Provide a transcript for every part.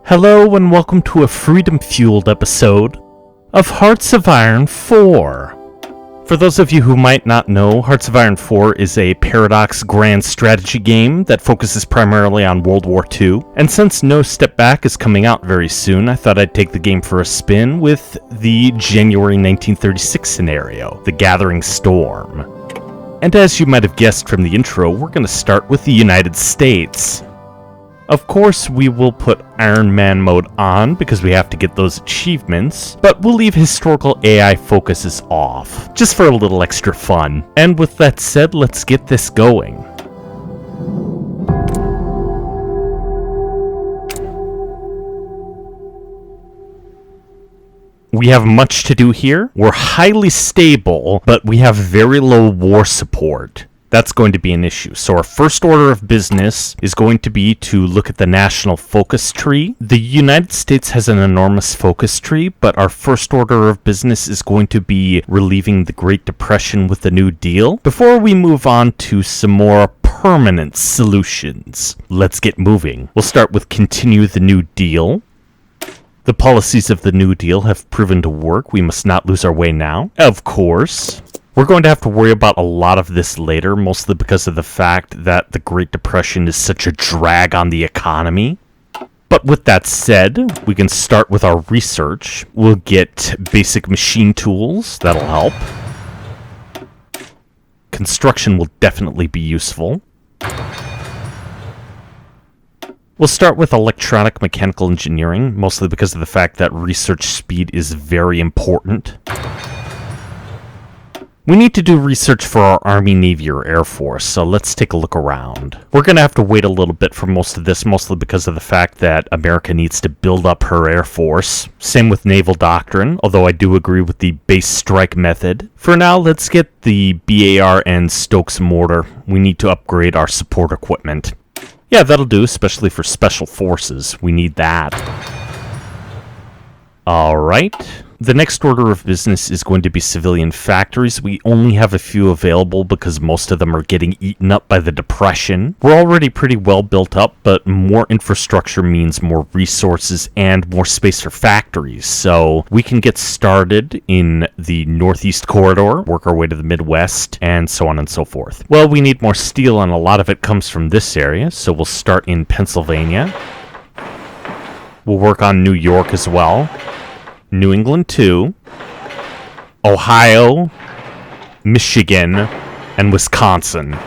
Hello and welcome to a freedom-fueled episode of Hearts of Iron 4. For those of you who might not know, Hearts of Iron 4 is a Paradox grand strategy game that focuses primarily on World War II, and since No Step Back is coming out very soon, I thought I'd take the game for a spin with the January 1936 scenario, The Gathering Storm. And as you might have guessed from the intro, we're going to start with the United States. Of course, we will put Iron Man mode on because we have to get those achievements, but we'll leave historical AI focuses off, just for a little extra fun. And with that said, let's get this going. We have much to do here. We're highly stable, but we have very low war support. That's going to be an issue. So our first order of business is going to be to look at the national focus tree. The United States has an enormous focus tree, but our first order of business is going to be relieving the Great Depression with the New Deal before we move on to some more permanent solutions. Let's get moving. We'll start with continue the New Deal. The policies of the New Deal have proven to work. We must not lose our way now. Of course. We're going to have to worry about a lot of this later, mostly because of the fact that the Great Depression is such a drag on the economy. But with that said, we can start with our research. We'll get basic machine tools. That'll help. Construction will definitely be useful. We'll start with electronic mechanical engineering, mostly because of the fact that research speed is very important. We need to do research for our Army, Navy, or Air Force, so let's take a look around. We're going to have to wait a little bit for most of this, mostly because of the fact that America needs to build up her Air Force. Same with naval doctrine, although I do agree with the base strike method. For now, let's get the BAR and Stokes mortar. We need to upgrade our support equipment. Yeah, that'll do, especially for special forces. We need that. Alright. The next order of business is going to be civilian factories. We only have a few available because most of them are getting eaten up by the Depression. We're already pretty well built up, but more infrastructure means more resources and more space for factories. So we can get started in the Northeast Corridor, work our way to the Midwest, and so on and so forth. Well, we need more steel, and a lot of it comes from this area, so we'll start in Pennsylvania. We'll work on New York as well. New England too, Ohio, Michigan, and Wisconsin.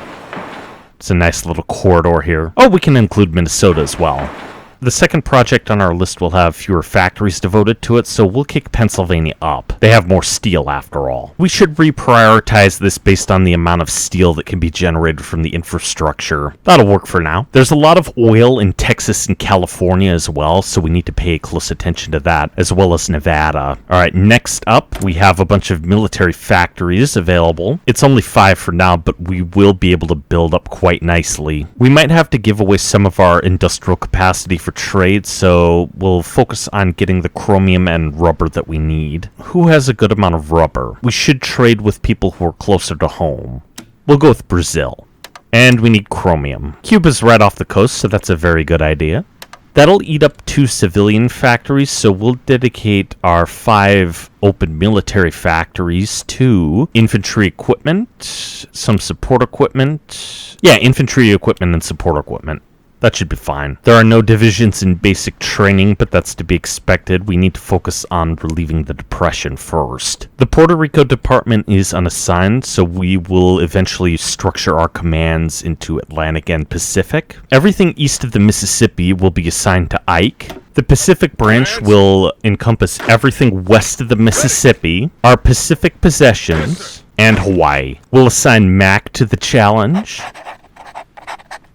It's a nice little corridor here. Oh, we can include Minnesota as well. The second project on our list will have fewer factories devoted to it, so we'll kick Pennsylvania up. They have more steel after all. We should reprioritize this based on the amount of steel that can be generated from the infrastructure. That'll work for now. There's a lot of oil in Texas and California as well, so we need to pay close attention to that, as well as Nevada. Alright, next up, we have a bunch of military factories available. It's only 5 for now, but we will be able to build up quite nicely. We might have to give away some of our industrial capacity for trade, so we'll focus on getting the chromium and rubber that we need. Who has a good amount of rubber? We should trade with people who are closer to home. We'll go with Brazil. And we need chromium. Cuba's right off the coast, so that's a very good idea. That'll eat up 2 civilian factories, so we'll dedicate our 5 open military factories to infantry equipment, some support equipment. Yeah, infantry equipment and support equipment. That should be fine. There are no divisions in basic training, but that's to be expected. We need to focus on relieving the Depression first. The Puerto Rico department is unassigned, so we will eventually structure our commands into Atlantic and Pacific. Everything east of the Mississippi will be assigned to Ike. The Pacific branch will encompass everything west of the Mississippi, our Pacific possessions, and Hawaii. We'll assign Mac to the challenge.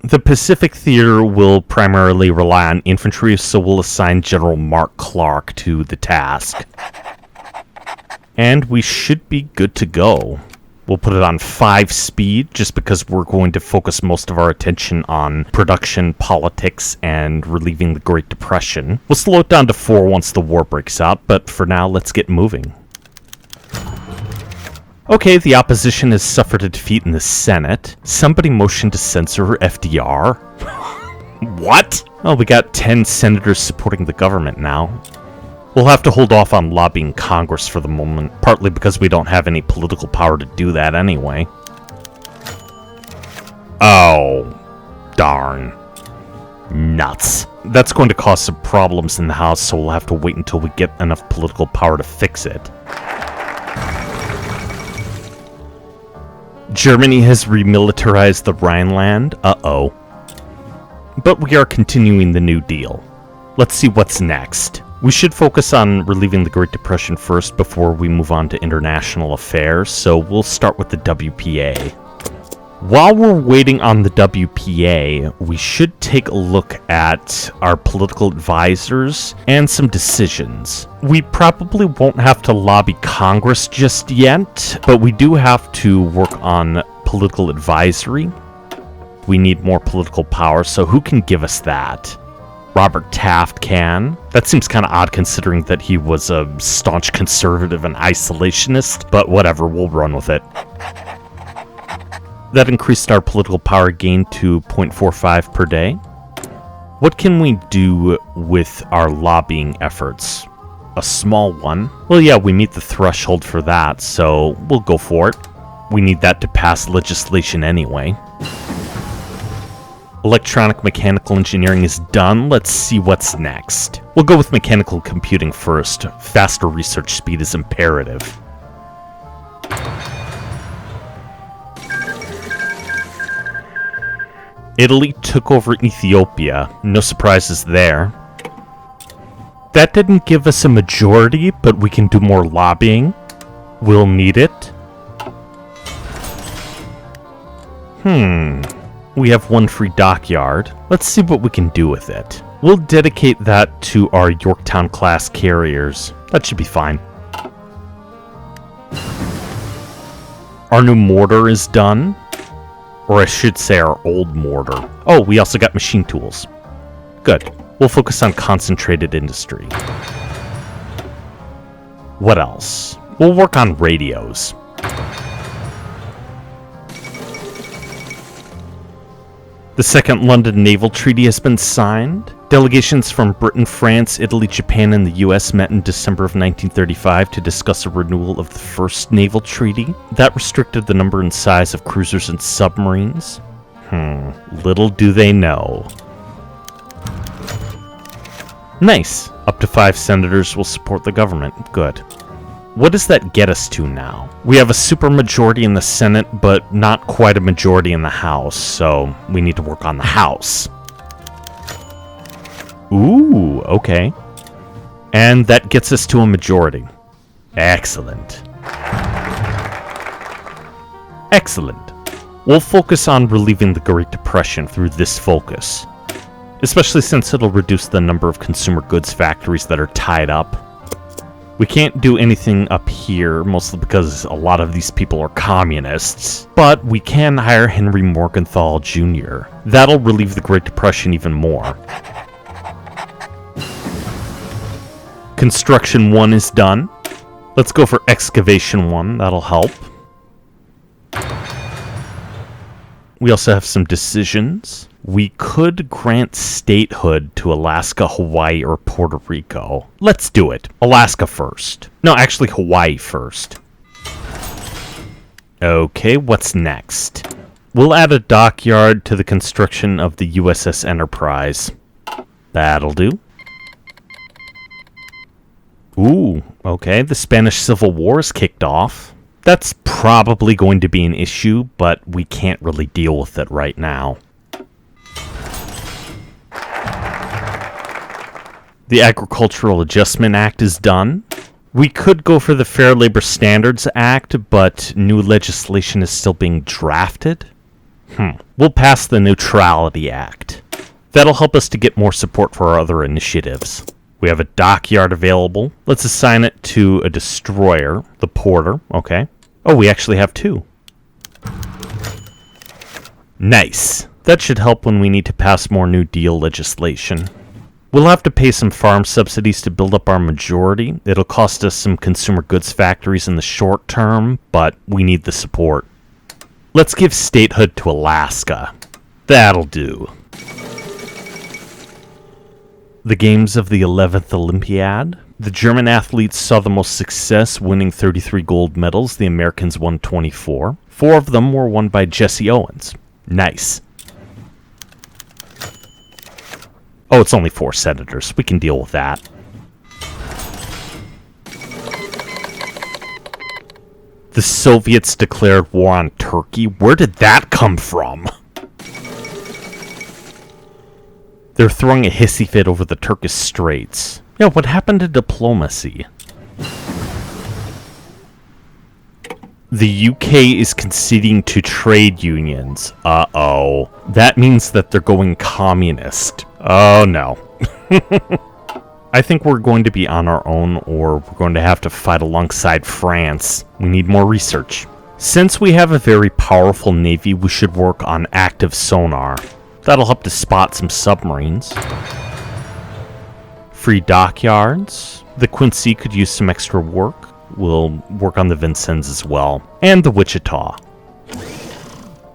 The Pacific Theater will primarily rely on infantry, so we'll assign General Mark Clark to the task. And we should be good to go. We'll put it on 5 speed, just because we're going to focus most of our attention on production, politics, and relieving the Great Depression. We'll slow it down to 4 once the war breaks out, but for now, let's get moving. Okay, the opposition has suffered a defeat in the Senate. Somebody motioned to censor FDR. What? Oh, we got 10 senators supporting the government now. We'll have to hold off on lobbying Congress for the moment, partly because we don't have any political power to do that anyway. Oh, darn. Nuts. That's going to cause some problems in the House, so we'll have to wait until we get enough political power to fix it. Germany has remilitarized the Rhineland. Uh-oh. But we are continuing the New Deal. Let's see what's next. We should focus on relieving the Great Depression first before we move on to international affairs, so we'll start with the WPA. While we're waiting on the WPA, we should take a look at our political advisors and some decisions. We probably won't have to lobby Congress just yet, but we do have to work on political advisory. We need more political power, so who can give us that? Robert Taft can. That seems kind of odd considering that he was a staunch conservative and isolationist, but whatever, we'll run with it. That increased our political power gain to 0.45 per day. What can we do with our lobbying efforts? A small one? Well, yeah, we meet the threshold for that, so we'll go for it. We need that to pass legislation anyway. Electronic mechanical engineering is done. Let's see what's next. We'll go with mechanical computing first. Faster research speed is imperative. Italy took over Ethiopia. No surprises there. That didn't give us a majority, but we can do more lobbying. We'll need it. We have one free dockyard. Let's see what we can do with it. We'll dedicate that to our Yorktown-class carriers. That should be fine. Our new mortar is done. Or I should say our old mortar. Oh, we also got machine tools. Good. We'll focus on concentrated industry. What else? We'll work on radios. The Second London Naval Treaty has been signed. Delegations from Britain, France, Italy, Japan, and the US met in December of 1935 to discuss a renewal of the First Naval Treaty. That restricted the number and size of cruisers and submarines. Little do they know. Nice. Up to 5 senators will support the government. Good. What does that get us to now? We have a supermajority in the Senate, but not quite a majority in the House, so we need to work on the House. Ooh, okay. And that gets us to a majority. Excellent. Excellent. We'll focus on relieving the Great Depression through this focus, especially since it'll reduce the number of consumer goods factories that are tied up. We can't do anything up here, mostly because a lot of these people are communists, but we can hire Henry Morgenthau Jr. That'll relieve the Great Depression even more. Construction 1 is done. Let's go for excavation 1, that'll help. We also have some decisions. We could grant statehood to Alaska, Hawaii, or Puerto Rico. Let's do it. Alaska first. No, actually Hawaii first. Okay, what's next? We'll add a dockyard to the construction of the USS Enterprise. That'll do. Ooh, okay, the Spanish Civil War is kicked off. That's probably going to be an issue, but we can't really deal with it right now. The Agricultural Adjustment Act is done. We could go for the Fair Labor Standards Act, but new legislation is still being drafted. We'll pass the Neutrality Act. That'll help us to get more support for our other initiatives. We have a dockyard available. Let's assign it to a destroyer, the Porter, okay. Oh, we actually have 2. Nice. That should help when we need to pass more New Deal legislation. We'll have to pay some farm subsidies to build up our majority. It'll cost us some consumer goods factories in the short term, but we need the support. Let's give statehood to Alaska. That'll do. The games of the 11th Olympiad. The German athletes saw the most success, winning 33 gold medals. The Americans won 24. 4 of them were won by Jesse Owens. Nice. Oh, it's only 4 senators. We can deal with that. The Soviets declared war on Turkey. Where did that come from? They're throwing a hissy fit over the Turkish Straits. Yeah, what happened to diplomacy? The UK is conceding to trade unions. Uh-oh. That means that they're going communist. Oh, no. I think we're going to be on our own, or we're going to have to fight alongside France. We need more research. Since we have a very powerful navy, we should work on active sonar. That'll help to spot some submarines. Free dockyards. The Quincy could use some extra work. We'll work on the Vincennes as well. And the Wichita.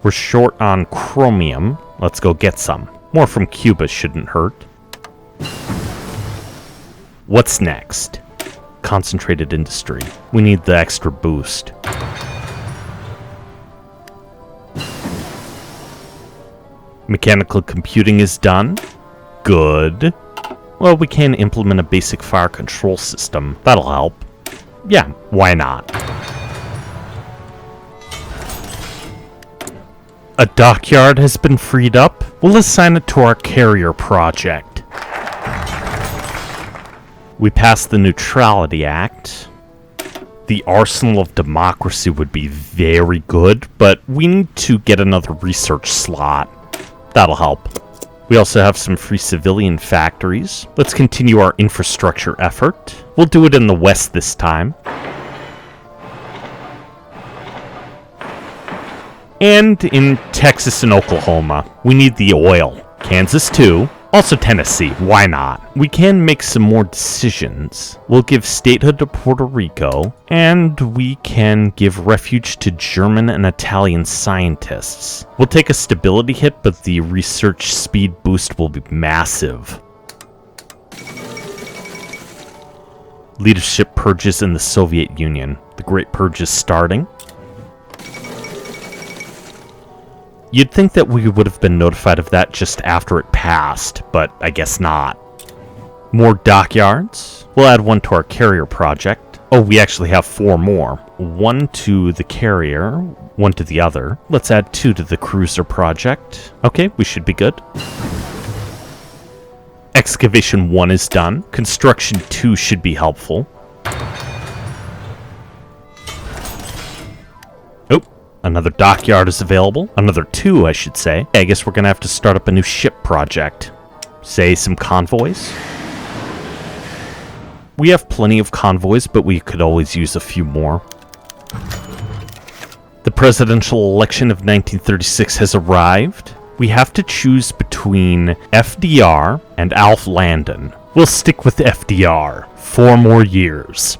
We're short on chromium. Let's go get some. More from Cuba shouldn't hurt. What's next? Concentrated industry. We need the extra boost. Mechanical computing is done. Good. Well, we can implement a basic fire control system. That'll help. Yeah, why not? A dockyard has been freed up. We'll assign it to our carrier project. We passed the Neutrality Act. The Arsenal of Democracy would be very good, but we need to get another research slot. That'll help. We also have some free civilian factories. Let's continue our infrastructure effort. We'll do it in the west this time. And in Texas and Oklahoma, we need the oil. Kansas too. Also Tennessee, why not? We can make some more decisions. We'll give statehood to Puerto Rico, and we can give refuge to German and Italian scientists. We'll take a stability hit, but the research speed boost will be massive. Leadership purges in the Soviet Union. The Great Purge is starting. You'd think that we would have been notified of that just after it passed, but I guess not. More dockyards. We'll add one to our carrier project. Oh, we actually have 4 more. 1 to the carrier, 1 to the other. Let's add 2 to the cruiser project. Okay, we should be good. Excavation 1 is done. Construction 2 should be helpful. Another dockyard is available. Another 2, I should say. I guess we're gonna have to start up a new ship project. Say, some convoys? We have plenty of convoys, but we could always use a few more. The presidential election of 1936 has arrived. We have to choose between FDR and Alf Landon. We'll stick with FDR. 4 more years.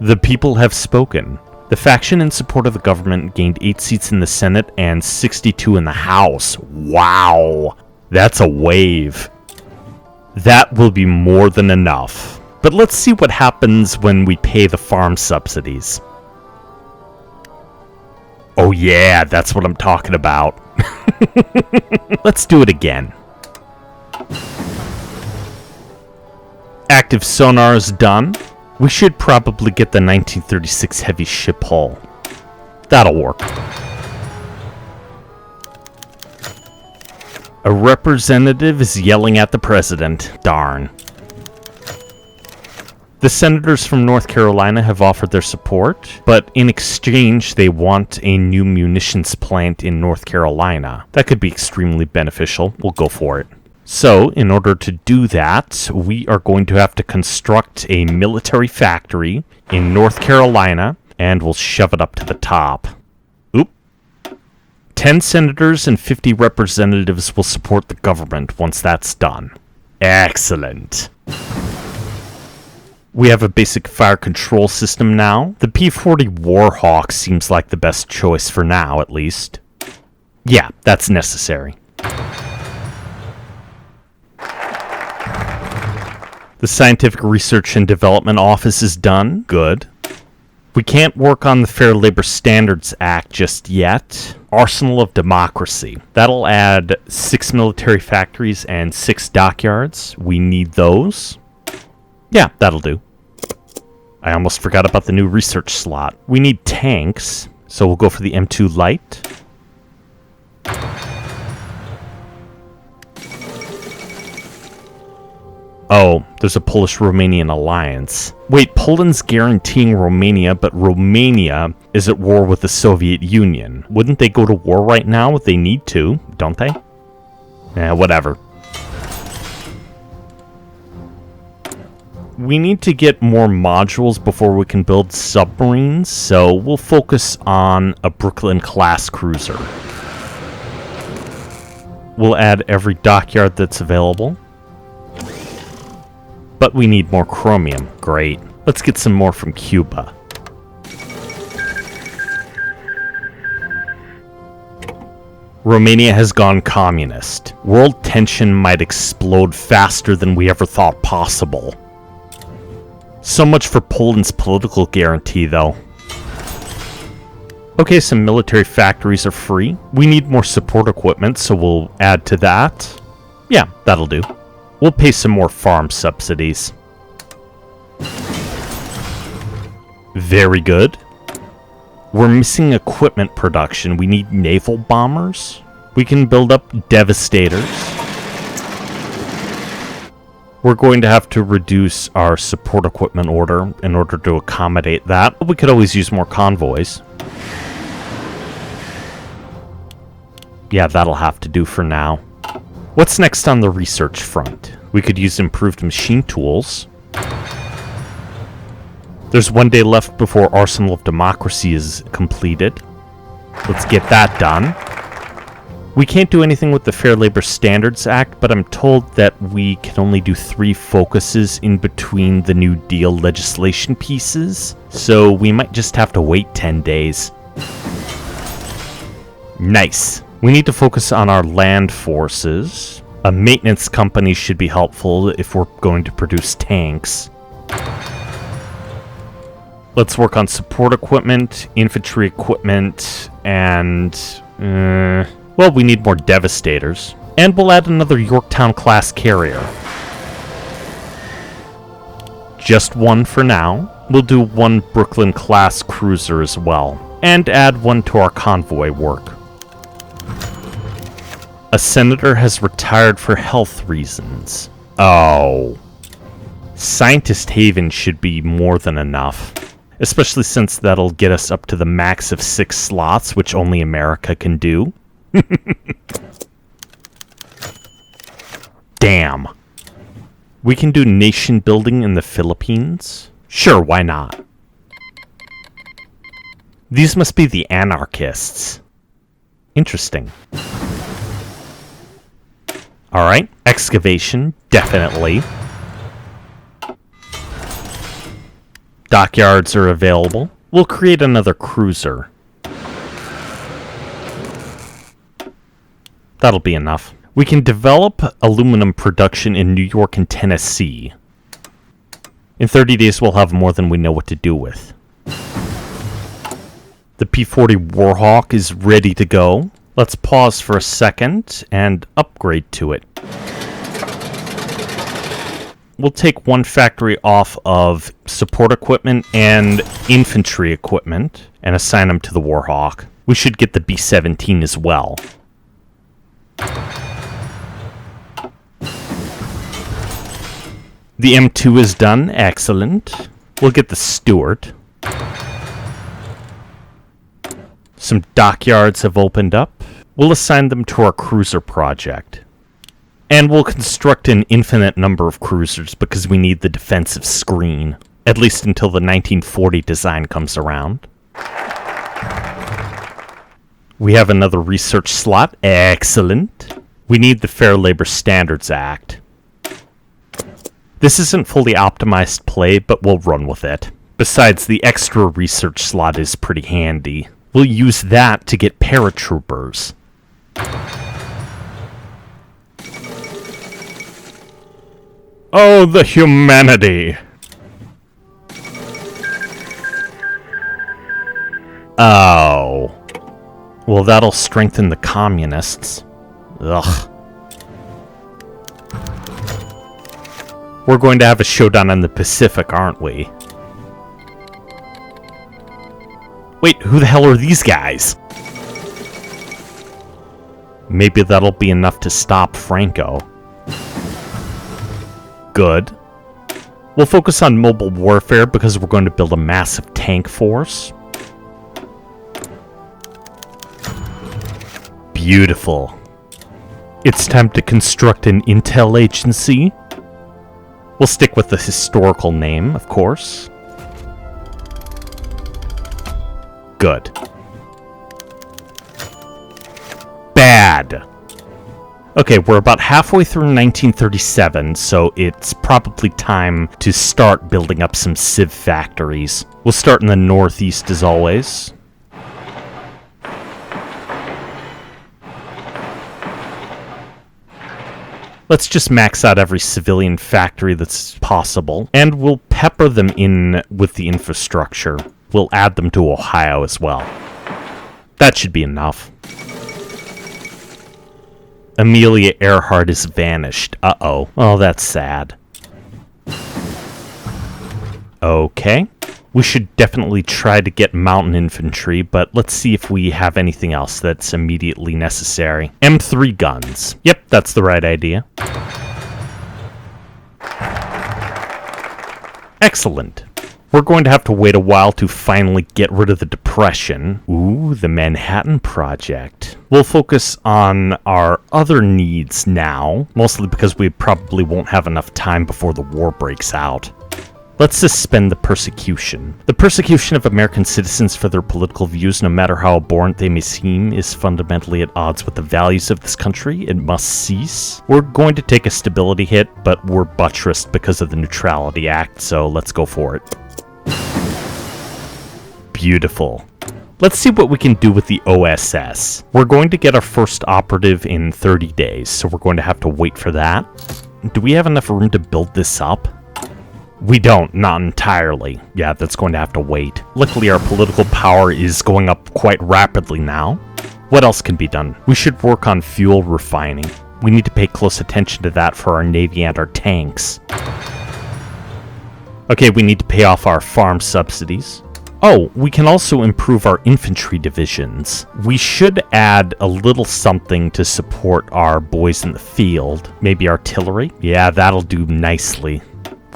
The people have spoken. The faction in support of the government gained 8 seats in the Senate and 62 in the House. Wow! That's a wave. That will be more than enough. But let's see what happens when we pay the farm subsidies. Oh yeah, that's what I'm talking about. Let's do it again. Active sonar is done. We should probably get the 1936 heavy ship hull. That'll work. A representative is yelling at the president. Darn. The senators from North Carolina have offered their support, but in exchange they want a new munitions plant in North Carolina. That could be extremely beneficial. We'll go for it. So, in order to do that, we are going to have to construct a military factory in North Carolina, and we'll shove it up to the top. Oop. 10 senators and 50 representatives will support the government once that's done. Excellent. We have a basic fire control system now. The P-40 Warhawk seems like the best choice for now, at least. Yeah, that's necessary. The Scientific Research and Development Office is done. Good. We can't work on the Fair Labor Standards Act just yet. Arsenal of Democracy. That'll add 6 military factories and 6 dockyards. We need those. Yeah, that'll do. I almost forgot about the new research slot. We need tanks, so we'll go for the M2 Light. Oh, there's a Polish-Romanian alliance. Wait, Poland's guaranteeing Romania, but Romania is at war with the Soviet Union. Wouldn't they go to war right now if they need to, don't they? Whatever. We need to get more modules before we can build submarines, so we'll focus on a Brooklyn-class cruiser. We'll add every dockyard that's available. But we need more chromium. Great. Let's get some more from Cuba. Romania has gone communist. World tension might explode faster than we ever thought possible. So much for Poland's political guarantee, though. Okay, some military factories are free. We need more support equipment, so we'll add to that. Yeah, that'll do. We'll pay some more farm subsidies. Very good. We're missing equipment production. We need naval bombers. We can build up Devastators. We're going to have to reduce our support equipment order in order to accommodate that. But we could always use more convoys. Yeah, that'll have to do for now. What's next on the research front? We could use improved machine tools. There's 1 day left before Arsenal of Democracy is completed. Let's get that done. We can't do anything with the Fair Labor Standards Act, but I'm told that we can only do 3 focuses in between the New Deal legislation pieces, so we might just have to wait 10 days. Nice. We need to focus on our land forces. A maintenance company should be helpful if we're going to produce tanks. Let's work on support equipment, infantry equipment, and... well, we need more Devastators. And we'll add another Yorktown-class carrier. Just 1 for now. We'll do 1 Brooklyn-class cruiser as well. And add 1 to our convoy work. A senator has retired for health reasons. Oh. Scientist Haven should be more than enough. Especially since that'll get us up to the max of 6 slots, which only America can do. Damn. We can do nation building in the Philippines? Sure, why not? These must be the anarchists. Interesting. Alright, excavation, definitely. Dockyards are available. We'll create another cruiser. That'll be enough. We can develop aluminum production in New York and Tennessee. In 30 days, we'll have more than we know what to do with. The P-40 Warhawk is ready to go. Let's pause for a second and upgrade to it. We'll take 1 factory off of support equipment and infantry equipment and assign them to the Warhawk. We should get the B-17 as well. The M2 is done. Excellent. We'll get the Stuart. Some dockyards have opened up. We'll assign them to our cruiser project. And we'll construct an infinite number of cruisers because we need the defensive screen. At least until the 1940 design comes around. We have another research slot. Excellent. We need the Fair Labor Standards Act. This isn't fully optimized play, but we'll run with it. Besides, the extra research slot is pretty handy. We'll use that to get paratroopers. Oh, the humanity! Oh. Well, that'll strengthen the communists. Ugh. We're going to have a showdown in the Pacific, aren't we? Wait, who the hell are these guys? Maybe that'll be enough to stop Franco. Good. We'll focus on mobile warfare because we're going to build a massive tank force. Beautiful. It's time to construct an intel agency. We'll stick with the historical name, of course. Good. Bad. Okay, we're about halfway through 1937, so it's probably time to start building up some civ factories. We'll start in the northeast as always. Let's just max out every civilian factory that's possible, and we'll pepper them in with the infrastructure. We'll add them to Ohio as well. That should be enough. Amelia Earhart has vanished. Uh-oh. Oh, that's sad. Okay. We should definitely try to get mountain infantry, but let's see if we have anything else that's immediately necessary. M3 guns. Yep, that's the right idea. Excellent. We're going to have to wait a while to finally get rid of the Depression. Ooh, the Manhattan Project. We'll focus on our other needs now, mostly because we probably won't have enough time before the war breaks out. Let's suspend the persecution. The persecution of American citizens for their political views, no matter how abhorrent they may seem, is fundamentally at odds with the values of this country. It must cease. We're going to take a stability hit, but we're buttressed because of the Neutrality Act, so let's go for it. Beautiful. Let's see what we can do with the OSS. We're going to get our first operative in 30 days, so we're going to have to wait for that. Do we have enough room to build this up? We don't, not entirely. Yeah, that's going to have to wait. Luckily, our political power is going up quite rapidly now. What else can be done? We should work on fuel refining. We need to pay close attention to that for our navy and our tanks. Okay, we need to pay off our farm subsidies. Oh, we can also improve our infantry divisions. We should add a little something to support our boys in the field. Maybe artillery? Yeah, that'll do nicely.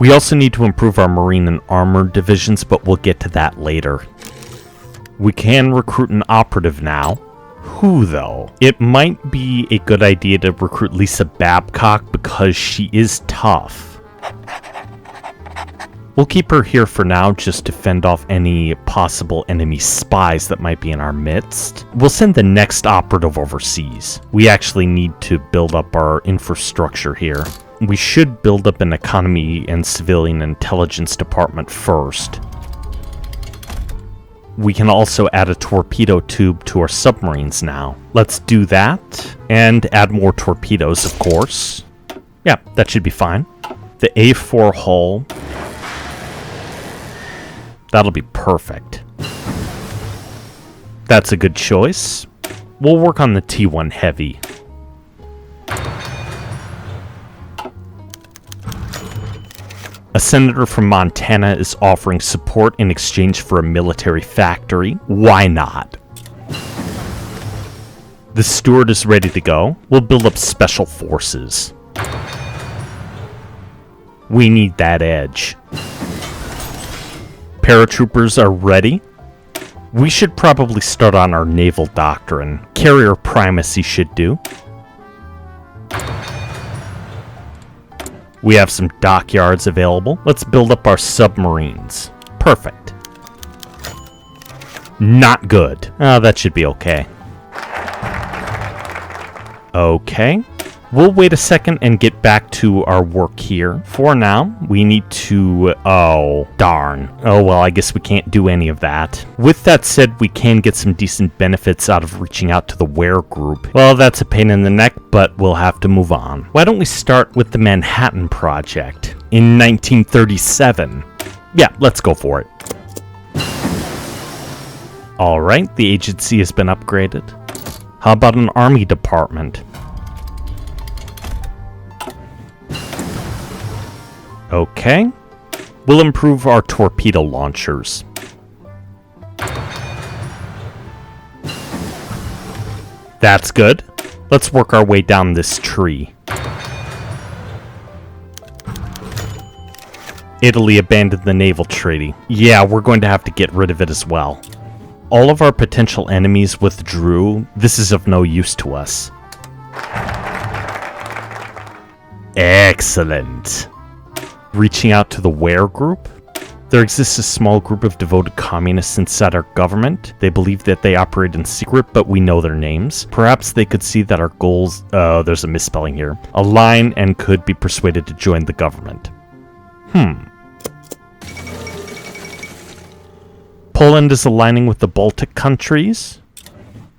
We also need to improve our marine and armored divisions, but we'll get to that later. We can recruit an operative now. Who, though? It might be a good idea to recruit Lisa Babcock because she is tough. We'll keep her here for now just to fend off any possible enemy spies that might be in our midst. We'll send the next operative overseas. We actually need to build up our infrastructure here. We should build up an economy and civilian intelligence department first. We can also add a torpedo tube to our submarines now. Let's do that, and add more torpedoes, of course. Yeah, that should be fine. The A4 hull. That'll be perfect. That's a good choice. We'll work on the T1 Heavy. A senator from Montana is offering support in exchange for a military factory. Why not? The Steward is ready to go. We'll build up special forces. We need that edge. Paratroopers are ready. We should probably start on our naval doctrine. Carrier primacy should do. We have some dockyards available. Let's build up our submarines. Perfect. Not good. That should be okay. Okay. We'll wait a second and get back to our work here. For now, we need to... Oh, darn. Oh, well, I guess we can't do any of that. With that said, we can get some decent benefits out of reaching out to the Ware Group. Well, that's a pain in the neck, but we'll have to move on. Why don't we start with the Manhattan Project in 1937? Yeah, let's go for it. Alright, the agency has been upgraded. How about an army department? Okay. We'll improve our torpedo launchers. That's good. Let's work our way down this tree. Italy abandoned the naval treaty. Yeah, we're going to have to get rid of it as well. All of our potential enemies withdrew. This is of no use to us. Excellent. Reaching out to the Ware Group. There exists a small group of devoted communists inside our government. They believe that they operate in secret, but we know their names. Perhaps they could see that our goals... there's a misspelling here. Align and could be persuaded to join the government. Poland is aligning with the Baltic countries?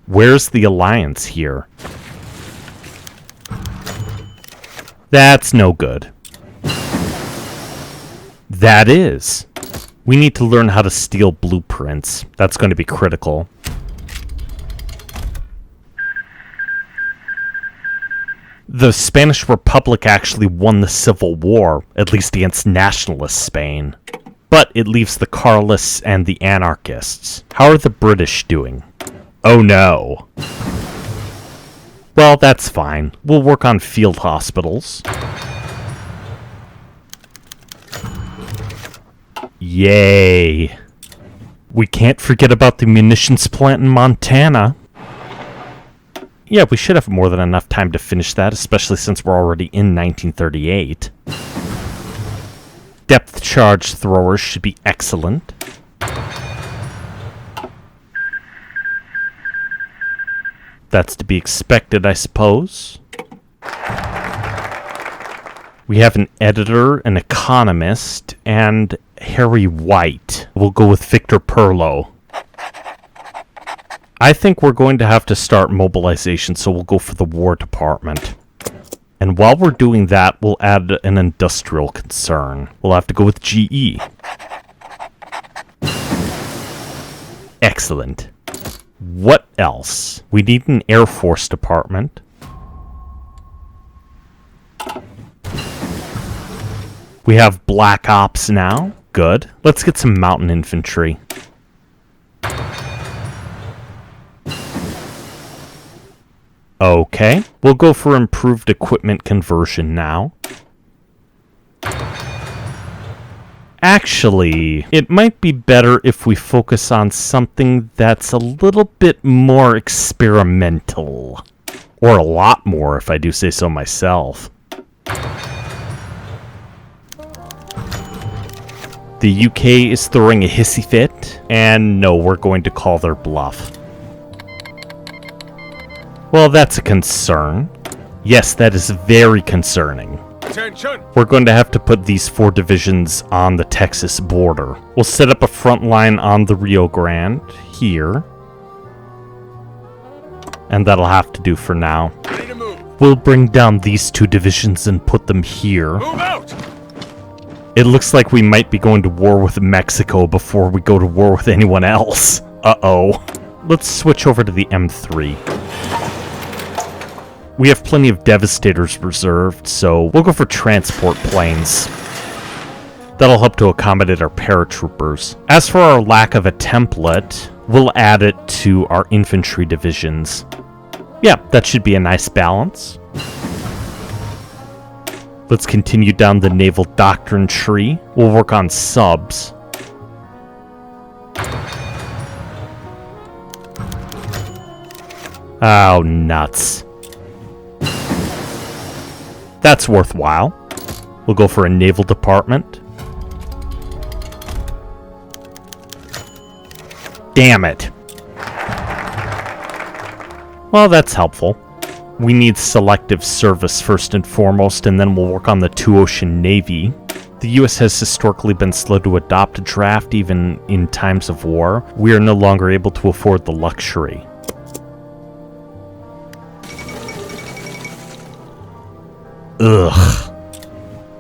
Where's the alliance here? That's no good. That is. We need to learn how to steal blueprints. That's going to be critical. The Spanish Republic actually won the Civil War, at least against nationalist Spain. But it leaves the Carlists and the anarchists. How are the British doing? Oh no. Well, that's fine. We'll work on field hospitals. Yay. We can't forget about the munitions plant in Montana. Yeah, we should have more than enough time to finish that, especially since we're already in 1938. Depth charge throwers should be excellent. That's to be expected, I suppose. We have an editor, an economist, and Harry White. We'll go with Victor Perlo. I think we're going to have to start mobilization, so we'll go for the War Department. And while we're doing that, we'll add an industrial concern. We'll have to go with GE. Excellent. What else? We need an Air Force department. We have Black Ops now. Good. Let's get some mountain infantry. Okay, we'll go for improved equipment conversion now. Actually, it might be better if we focus on something that's a little bit more experimental. Or a lot more, if I do say so myself. The UK is throwing a hissy fit, and no, we're going to call their bluff. Well, that's a concern. Yes, that is very concerning. Attention! We're going to have to put these 4 divisions on the Texas border. We'll set up a front line on the Rio Grande here. And that'll have to do for now. Ready to move. We'll bring down these 2 divisions and put them here. Move out! It looks like we might be going to war with Mexico before we go to war with anyone else. Uh-oh. Let's switch over to the M3. We have plenty of Devastators reserved, so we'll go for transport planes. That'll help to accommodate our paratroopers. As for our lack of a template, we'll add it to our infantry divisions. Yeah, that should be a nice balance. Let's continue down the naval doctrine tree. We'll work on subs. Oh, nuts. That's worthwhile. We'll go for a naval department. Damn it. Well, that's helpful. We need selective service first and foremost, and then we'll work on the two-ocean navy. The US has historically been slow to adopt a draft even in times of war. We are no longer able to afford the luxury. Ugh.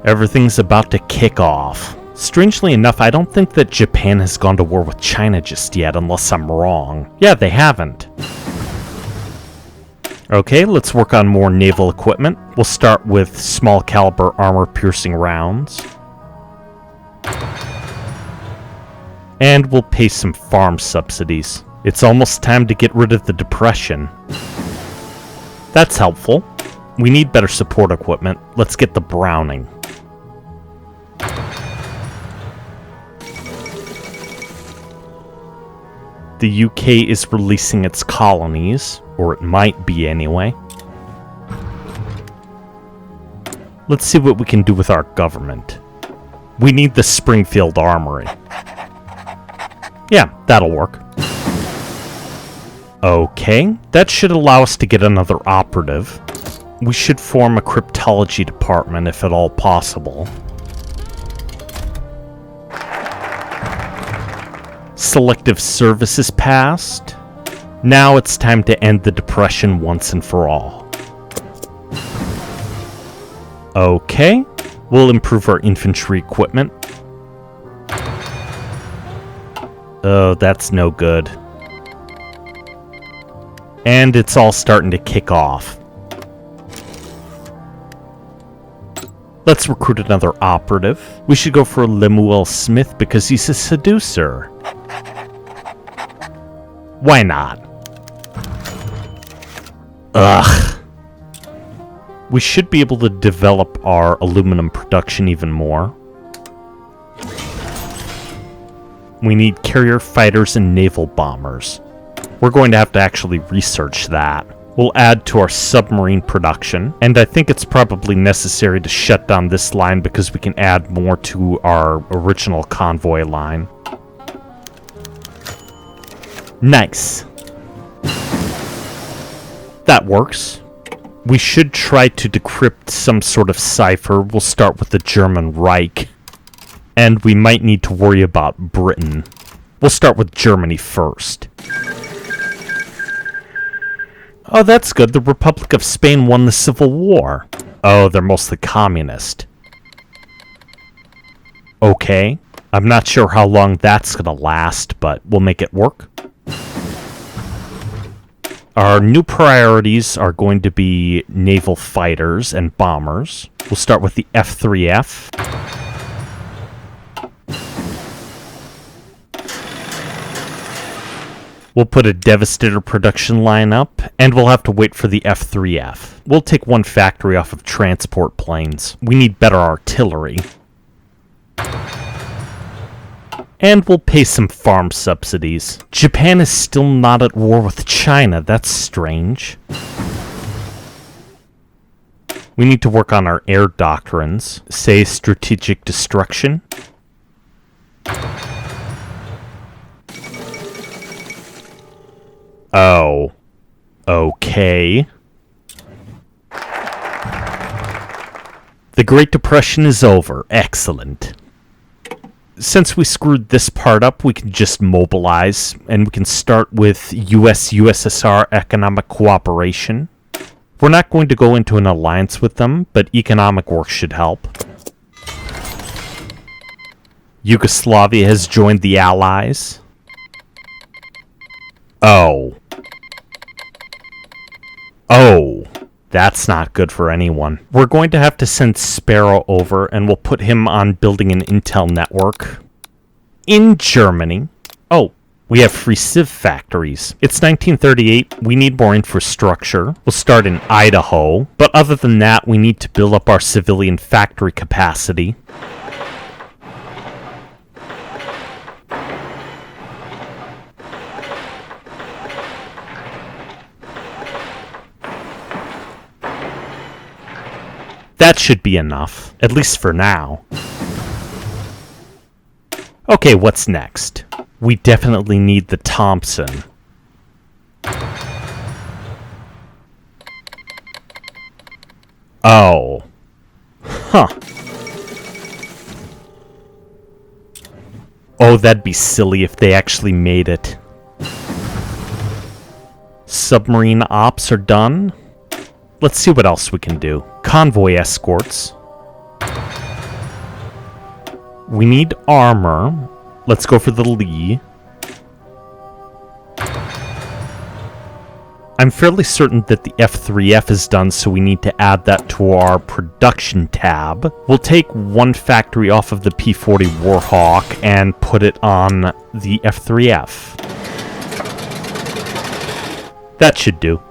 Everything's about to kick off. Strangely enough, I don't think that Japan has gone to war with China just yet, unless I'm wrong. Yeah, they haven't. Okay, let's work on more naval equipment. We'll start with small caliber armor-piercing rounds. And we'll pay some farm subsidies. It's almost time to get rid of the Depression. That's helpful. We need better support equipment. Let's get the Browning. The UK is releasing its colonies, or it might be anyway. Let's see what we can do with our government. We need the Springfield Armory. Yeah, that'll work. Okay, that should allow us to get another operative. We should form a cryptology department if at all possible. Selective services passed. Now it's time to end the Depression once and for all. Okay, we'll improve our infantry equipment. Oh, that's no good. And it's all starting to kick off. Let's recruit another operative. We should go for Lemuel Smith because he's a seducer. Why not? Ugh. We should be able to develop our aluminum production even more. We need carrier fighters and naval bombers. We're going to have to actually research that. We'll add to our submarine production, and I think it's probably necessary to shut down this line because we can add more to our original convoy line. Nice. That works. We should try to decrypt some sort of cipher. We'll start with the German Reich. And we might need to worry about Britain. We'll start with Germany first. Oh, that's good. The Republic of Spain won the Civil War. Oh, they're mostly communist. Okay. I'm not sure how long that's gonna last, but we'll make it work. Our new priorities are going to be naval fighters and bombers. We'll start with the F-3F. We'll put a Devastator production line up, and we'll have to wait for the F-3F. We'll take one factory off of transport planes. We need better artillery. And we'll pay some farm subsidies. Japan is still not at war with China. That's strange. We need to work on our air doctrines. Say strategic destruction. Oh. Okay. The Great Depression is over. Excellent. Since we screwed this part up, we can just mobilize, and we can start with US-USSR economic cooperation. We're not going to go into an alliance with them, but economic work should help. Yugoslavia has joined the Allies. Oh. Oh. That's not good for anyone. We're going to have to send Sparrow over, and we'll put him on building an intel network. In Germany. Oh, we have free civ factories. It's 1938. We need more infrastructure. We'll start in Idaho. But other than that, we need to build up our civilian factory capacity. That should be enough, at least for now. Okay, what's next? We definitely need the Thompson. Oh. Huh. Oh, that'd be silly if they actually made it. Submarine ops are done. Let's see what else we can do. Convoy escorts. We need armor. Let's go for the Lee. I'm fairly certain that the F3F is done, so we need to add that to our production tab. We'll take one factory off of the P-40 Warhawk and put it on the F3F. That should do.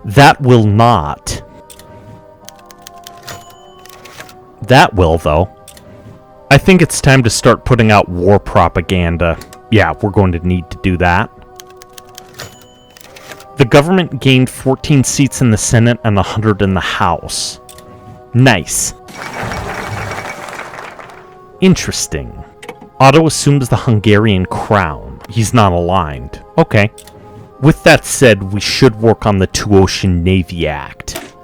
That will not. That will, though. I think it's time to start putting out war propaganda. Yeah, we're going to need to do that. The government gained 14 seats in the Senate and 100 in the House. Nice. Interesting. Otto assumes the Hungarian crown. He's not aligned. Okay. With that said, we should work on the Two-Ocean Navy Act.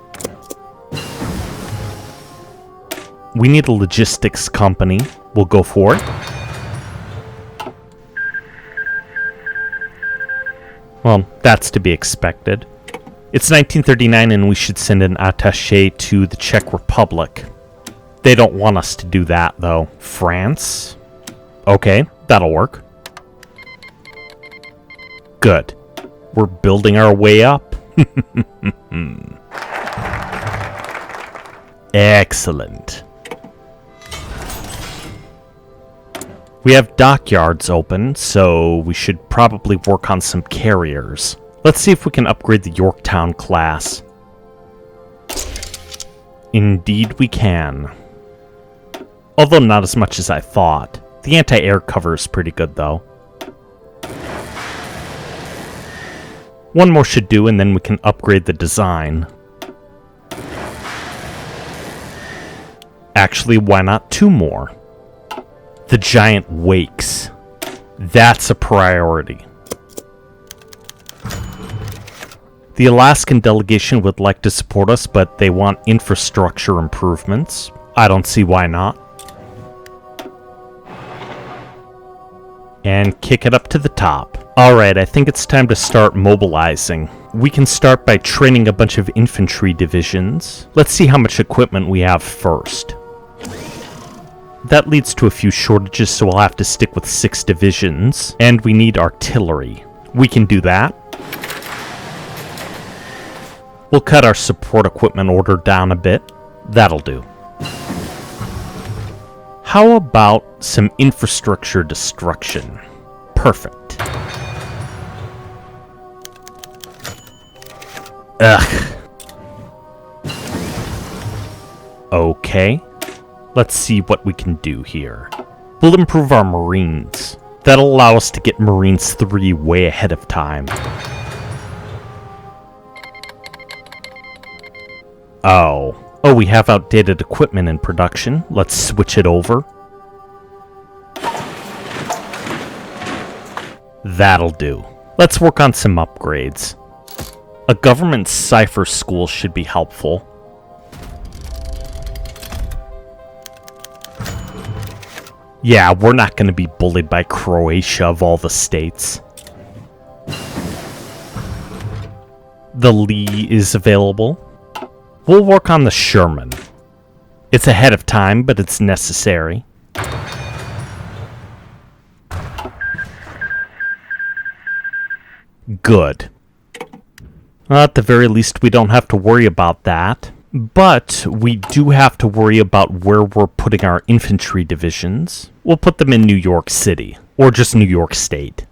We need a logistics company. We'll go for it. Well, that's to be expected. It's 1939 and we should send an attaché to the Czech Republic. They don't want us to do that, though. France? Okay, that'll work. Good. We're building our way up. Excellent. We have dockyards open, so we should probably work on some carriers. Let's see if we can upgrade the Yorktown class. Indeed we can. Although not as much as I thought. The anti-air cover is pretty good, though. One more should do, and then we can upgrade the design. Actually, why not two more? The giant wakes. That's a priority. The Alaskan delegation would like to support us, but they want infrastructure improvements. I don't see why not. And kick it up to the top. Alright, I think it's time to start mobilizing. We can start by training a bunch of infantry divisions. Let's see how much equipment we have first. That leads to a few shortages, so we'll have to stick with 6 divisions. And we need artillery. We can do that. We'll cut our support equipment order down a bit. That'll do. How about some infrastructure destruction? Perfect. Ugh. Okay. Let's see what we can do here. We'll improve our Marines. That'll allow us to get Marines 3 way ahead of time. Oh, we have outdated equipment in production. Let's switch it over. That'll do. Let's work on some upgrades. A government cipher school should be helpful. Yeah, we're not going to be bullied by Croatia of all the states. The Lee is available. We'll work on the Sherman. It's ahead of time, but it's necessary. Good. At the very least, we don't have to worry about that. But we do have to worry about where we're putting our infantry divisions. We'll put them in New York City, or just New York State.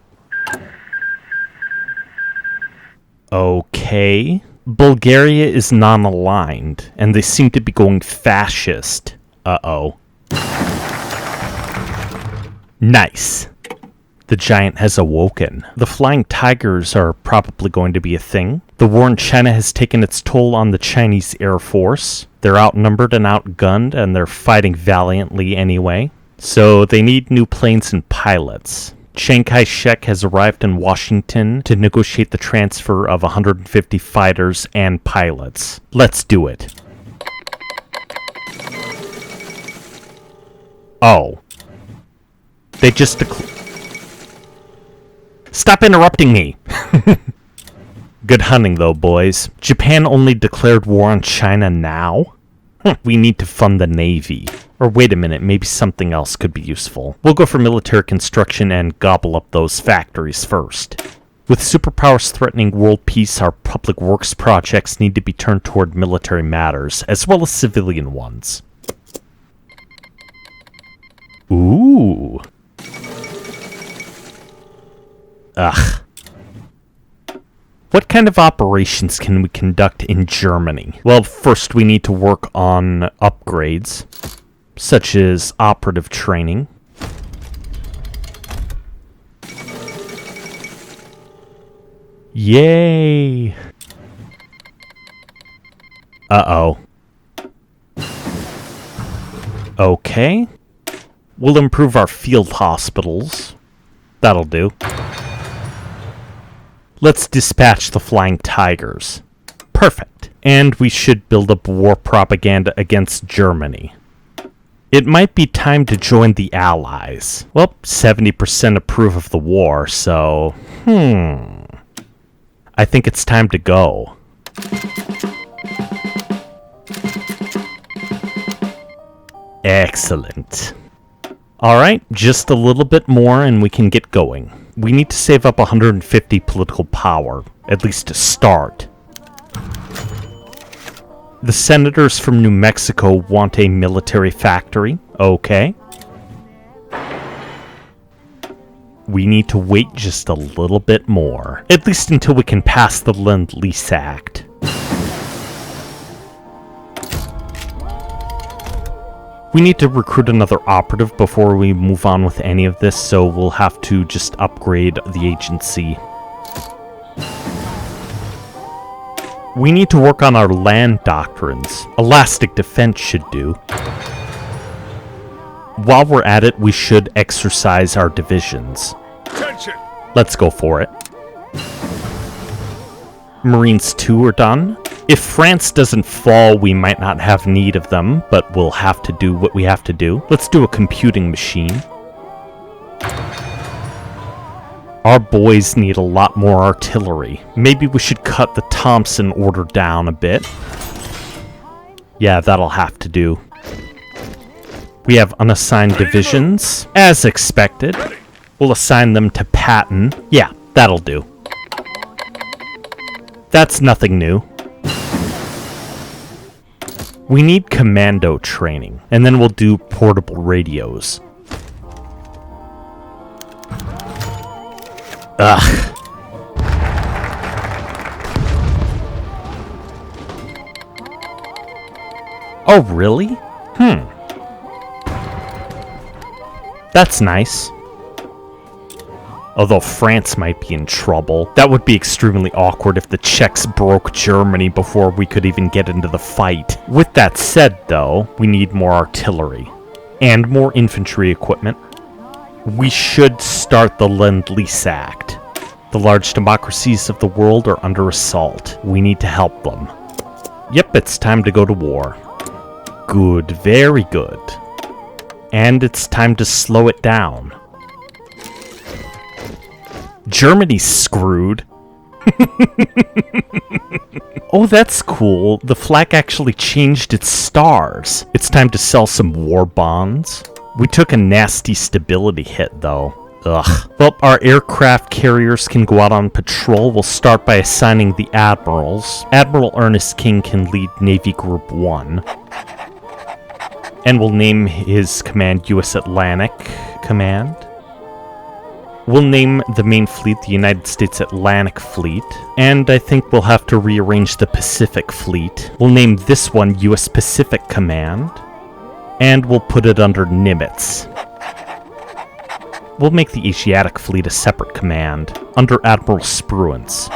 Okay. Bulgaria is non-aligned, and they seem to be going fascist. Uh-oh. Nice. The giant has awoken. The flying tigers are probably going to be a thing. The war in China has taken its toll on the Chinese Air Force. They're outnumbered and outgunned, and they're fighting valiantly anyway. So they need new planes and pilots. Chiang Kai-shek has arrived in Washington to negotiate the transfer of 150 fighters and pilots. Let's do it. Oh. They just Stop interrupting me! Good hunting, though, boys. Japan only declared war on China now? We need to fund the Navy. Or wait a minute, maybe something else could be useful. We'll go for military construction and gobble up those factories first. With superpowers threatening world peace, our public works projects need to be turned toward military matters, as well as civilian ones. Ooh. Ugh. What kind of operations can we conduct in Germany? Well, first we need to work on upgrades, such as operative training. Yay! Uh-oh. Okay. We'll improve our field hospitals. That'll do. Let's dispatch the Flying Tigers. Perfect. And we should build up war propaganda against Germany. It might be time to join the Allies. Well, 70% approve of the war, so... I think it's time to go. Excellent. Alright, just a little bit more and we can get going. We need to save up 150 political power, at least to start. The senators from New Mexico want a military factory. Okay. We need to wait just a little bit more. At least until we can pass the Lend-Lease Act. We need to recruit another operative before we move on with any of this, so we'll have to just upgrade the agency. We need to work on our land doctrines. Elastic defense should do. While we're at it, we should exercise our divisions. Attention. Let's go for it. Marines 2 are done. If France doesn't fall, we might not have need of them, but we'll have to do what we have to do. Let's do a computing machine. Our boys need a lot more artillery. Maybe we should cut the Thompson order down a bit. Yeah, that'll have to do. We have unassigned divisions. As expected. We'll assign them to Patton. Yeah, that'll do. That's nothing new. We need commando training, and then we'll do portable radios. Ugh. Oh, really? That's nice. Although France might be in trouble. That would be extremely awkward if the Czechs broke Germany before we could even get into the fight. With that said, though, we need more artillery. And more infantry equipment. We should start the Lend-Lease Act. The large democracies of the world are under assault. We need to help them. Yep, it's time to go to war. Good, very good. And it's time to slow it down. Germany's screwed. Oh, that's cool. The flag actually changed its stars. It's time to sell some war bonds. We took a nasty stability hit, though. Ugh. Well, our aircraft carriers can go out on patrol. We'll start by assigning the admirals. Admiral Ernest King can lead Navy Group 1. And we'll name his command U.S. Atlantic Command. We'll name the main fleet the United States Atlantic Fleet, and I think we'll have to rearrange the Pacific Fleet. We'll name this one U.S. Pacific Command, and we'll put it under Nimitz. We'll make the Asiatic Fleet a separate command, under Admiral Spruance.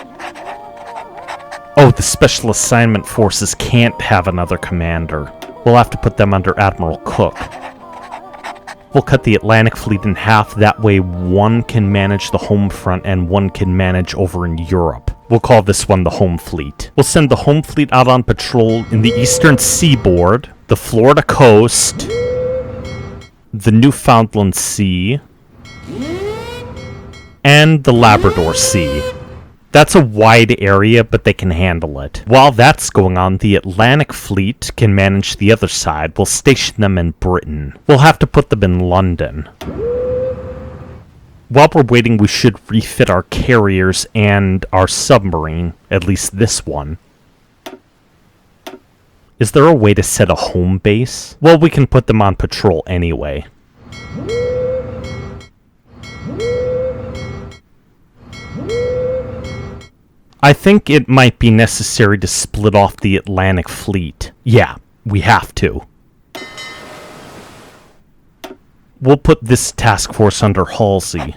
Oh, the Special Assignment Forces can't have another commander. We'll have to put them under Admiral Cook. We'll cut the Atlantic Fleet in half, that way one can manage the home front and one can manage over in Europe. We'll call this one the Home Fleet. We'll send the Home Fleet out on patrol in the eastern seaboard, the Florida coast, the Newfoundland Sea, and the Labrador Sea. That's a wide area, but they can handle it. While that's going on, the Atlantic Fleet can manage the other side. We'll station them in Britain. We'll have to put them in London. While we're waiting, we should refit our carriers and our submarine, at least this one. Is there a way to set a home base? Well, we can put them on patrol anyway. I think it might be necessary to split off the Atlantic Fleet. Yeah, we have to. We'll put this task force under Halsey.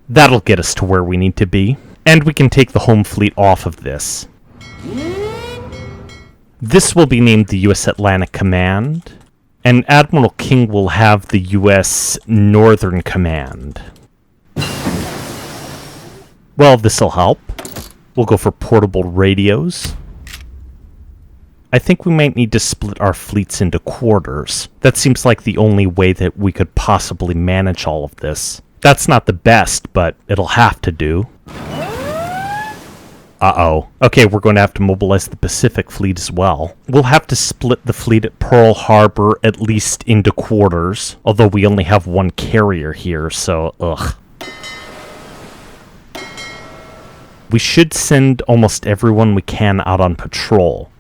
That'll get us to where we need to be. And we can take the Home Fleet off of this. This will be named the U.S. Atlantic Command. And Admiral King will have the U.S. Northern Command. Well, this'll help. We'll go for portable radios. I think we might need to split our fleets into quarters. That seems like the only way that we could possibly manage all of this. That's not the best, but it'll have to do. Uh-oh. Okay, we're going to have to mobilize the Pacific Fleet as well. We'll have to split the fleet at Pearl Harbor at least into quarters, although we only have one carrier here, so ugh. We should send almost everyone we can out on patrol.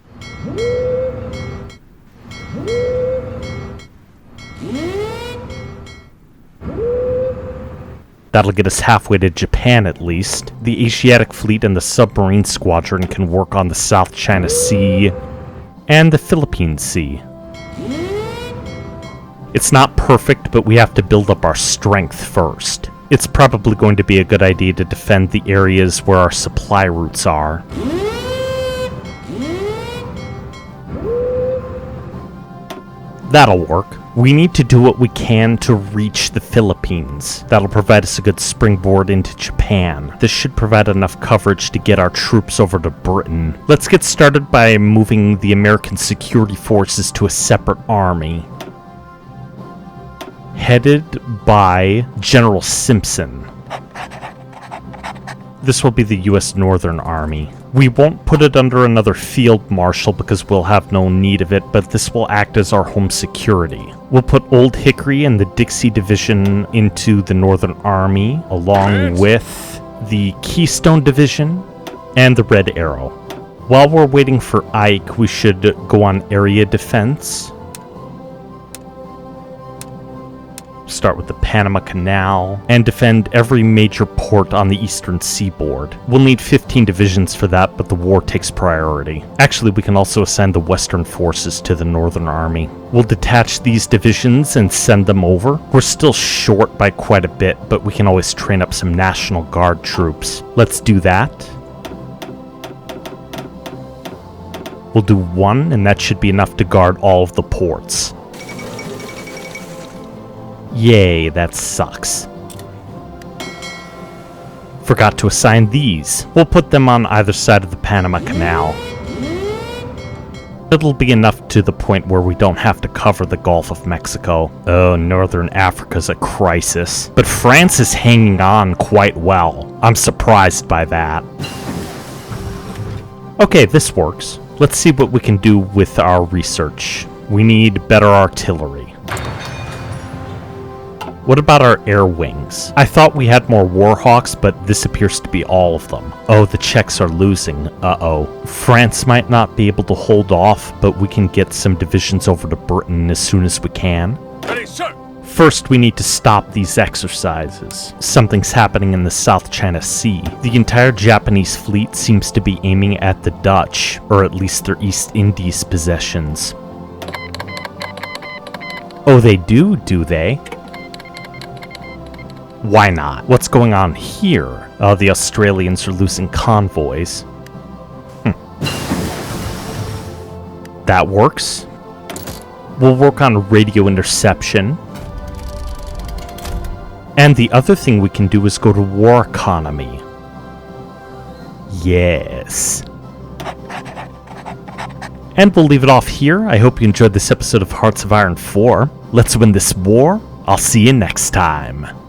That'll get us halfway to Japan at least. The Asiatic Fleet and the Submarine Squadron can work on the South China Sea and the Philippine Sea. It's not perfect, but we have to build up our strength first. It's probably going to be a good idea to defend the areas where our supply routes are. That'll work. We need to do what we can to reach the Philippines. That'll provide us a good springboard into Japan. This should provide enough coverage to get our troops over to Britain. Let's get started by moving the American security forces to a separate army, headed by General Simpson. This will be the U.S. Northern Army. We won't put it under another field marshal because we'll have no need of it, but this will act as our home security. We'll put Old Hickory and the Dixie Division into the Northern Army, along with the Keystone Division and the Red Arrow. While we're waiting for Ike, we should go on area defense. Start with the Panama Canal, and defend every major port on the eastern seaboard. We'll need 15 divisions for that, but the war takes priority. Actually, we can also assign the Western forces to the Northern Army. We'll detach these divisions and send them over. We're still short by quite a bit, but we can always train up some National Guard troops. Let's do that. We'll do one, and that should be enough to guard all of the ports. Yay, that sucks. Forgot to assign these. We'll put them on either side of the Panama Canal. It'll be enough to the point where we don't have to cover the Gulf of Mexico. Oh, Northern Africa's a crisis. But France is hanging on quite well. I'm surprised by that. Okay, this works. Let's see what we can do with our research. We need better artillery. What about our air wings? I thought we had more Warhawks, but this appears to be all of them. Oh, the Czechs are losing. Uh-oh. France might not be able to hold off, but we can get some divisions over to Britain as soon as we can. Ready, sir! First, we need to stop these exercises. Something's happening in the South China Sea. The entire Japanese fleet seems to be aiming at the Dutch, or at least their East Indies possessions. Oh, they do they? Why not? What's going on here? Oh, the Australians are losing convoys. That works. We'll work on radio interception. And the other thing we can do is go to war economy. Yes. And we'll leave it off here. I hope you enjoyed this episode of Hearts of Iron 4. Let's win this war. I'll see you next time.